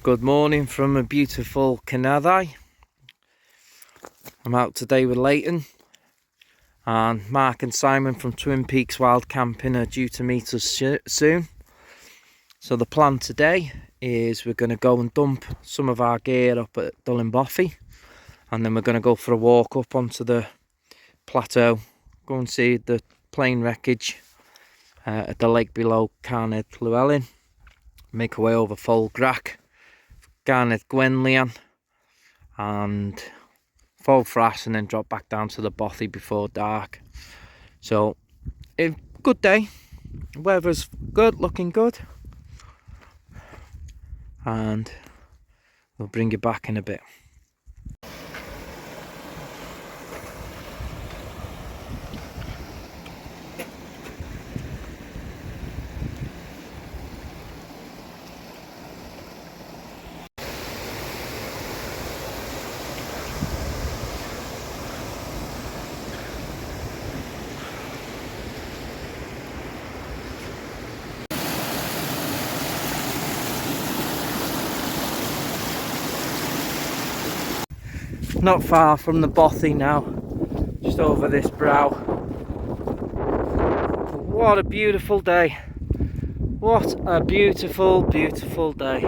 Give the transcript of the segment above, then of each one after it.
Good morning from a beautiful Carneddau. I'm out today with Leighton, and Mark and Simon from Twin Peaks Wild Camping are due to meet us soon. So the plan today is we're going to go and dump some of our gear up at Dulyn Bothy, and then we're going to go for a walk up onto the plateau, go and see the plane wreckage at the lake below Carneddau, make our way over Folgrac, Carneddau, and Folfras, and then drop back down to the Bothy before dark. So a good day, weather's good, looking good, and we'll bring you back in a bit. Not far from the Bothy now, just over this brow. What a beautiful day. What a beautiful, beautiful day.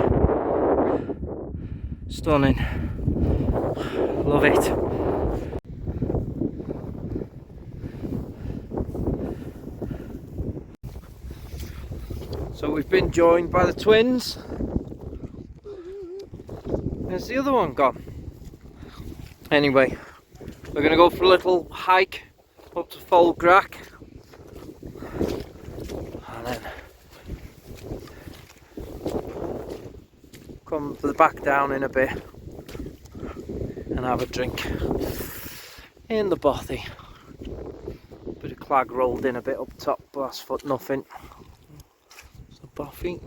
Stunning. Love it. So we've been joined by the twins. Where's the other one gone? Anyway, we're going to go for a little hike up to Folgrac, and then come back down in a bit and have a drink in the Bothy. Bit of clag rolled in a bit up top, but that's for nothing. It's the Bothy.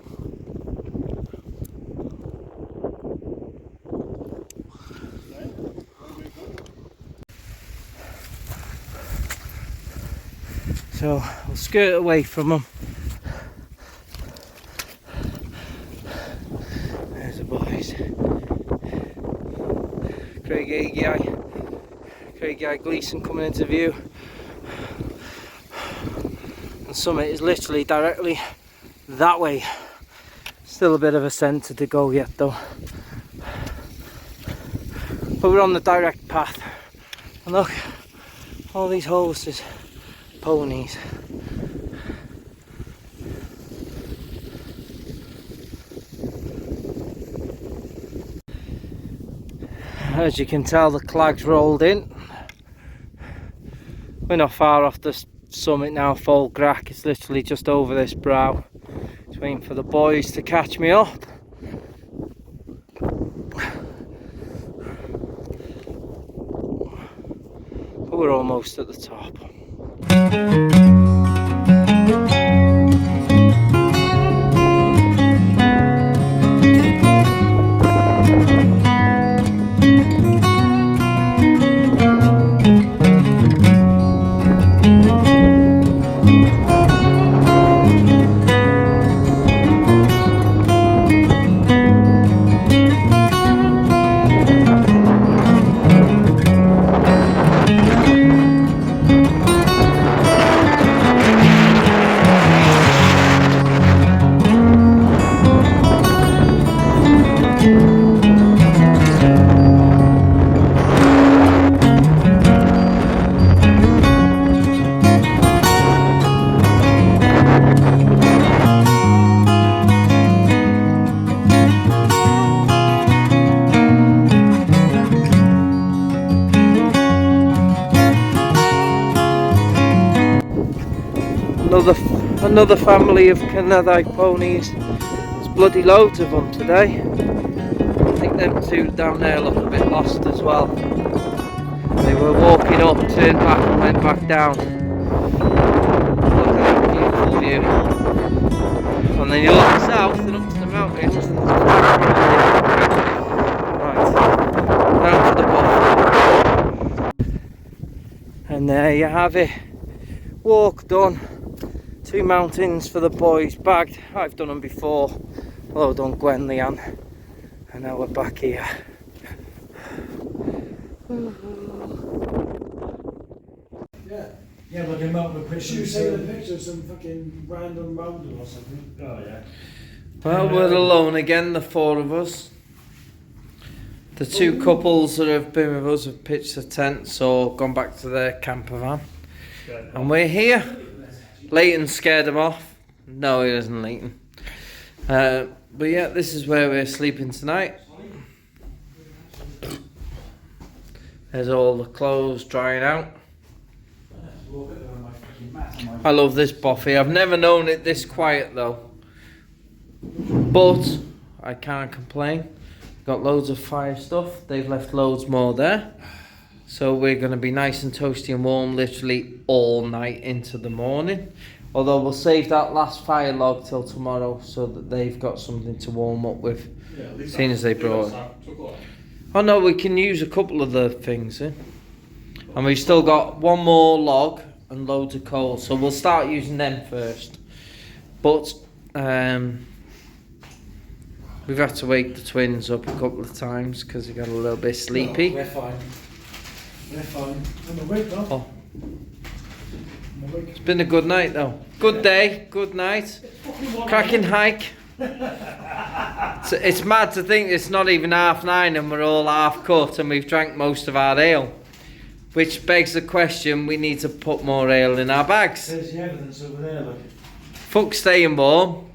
So I'll skirt away from them guys. Carneddau Gleeson coming into view. And summit is literally directly that way. Still a bit of a centre to go yet though. But we're on the direct path. And look, all these horses, ponies. As you can tell, the clag's rolled in. We're not far off the summit now, Fall Grack. It's literally just over this brow. Just waiting for the boys to catch me up. But we're almost at the top. Another family of Carneddau ponies. There's bloody loads of them today. I think them two down there look a bit lost as well. They were walking up, turned back and went back down. Look at that beautiful view. And then you look south and up to the mountains and there's right, down to the bottom. And there you have it. Walk done. 2 mountains for the boys, bagged. I've done them before, well done Gwenlyan, and now we're back here. Yeah, like a mountain of pictures. You say the picture of some fucking random mountain or something. Oh yeah. Well, we're alone again, the 4 of us. The 2 couples that have been with us have pitched the tents or gone back to their camper van. And we're here. Leighton scared them off. No, he doesn't, Leighton. But yeah, this is where we're sleeping tonight. There's all the clothes drying out. I love this Bothy. I've never known it this quiet though. But I can't complain. Got loads of fire stuff. They've left loads more there. So we're going to be nice and toasty and warm literally all night into the morning. Although we'll save that last fire log till tomorrow so that they've got something to warm up with. Yeah, seeing as they brought it. Oh no, we can use a couple of the things. And we've still got 1 more log and loads of coal. So we'll start using them first. But we've had to wake the twins up a couple of times because they got a little bit sleepy. No, we're fine. We're fine. I'm awake though. Oh. It's been a good night though. Good day, good night. Cracking hike. It's mad to think it's not even 9:30 and we're all half cut and we've drank most of our ale. Which begs the question, we need to put more ale in our bags. There's the evidence over there, look. Fuck staying warm.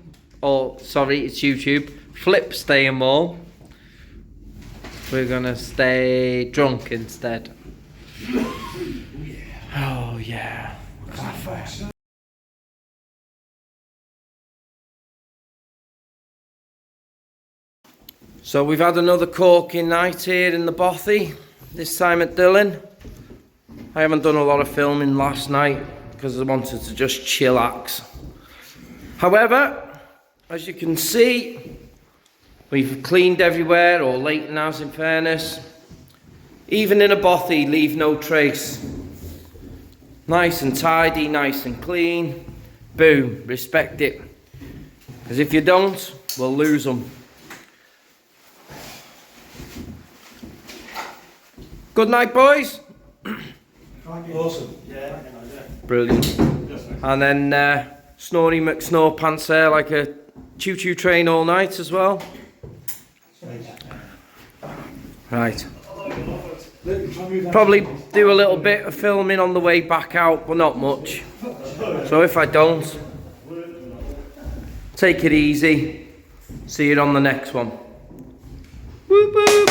Or, sorry, it's YouTube. Flip staying warm. We're gonna stay drunk instead. Oh yeah. So we've had another corking night here in the Bothy, this time at Dulyn. I haven't done a lot of filming last night because I wanted to just chillax. However, as you can see, we've cleaned everywhere, or Leighton has in fairness. Even in a Bothy, leave no trace. Nice and tidy, nice and clean. Boom, respect it. Because if you don't, we'll lose them. Good night, boys. Awesome. Brilliant. And then Snorri McSnorepants there, like a choo-choo train all night as well. Right. Probably do a little bit of filming on the way back out, but not much. So if I don't, take it easy. See you on the next one. Whoop whoop.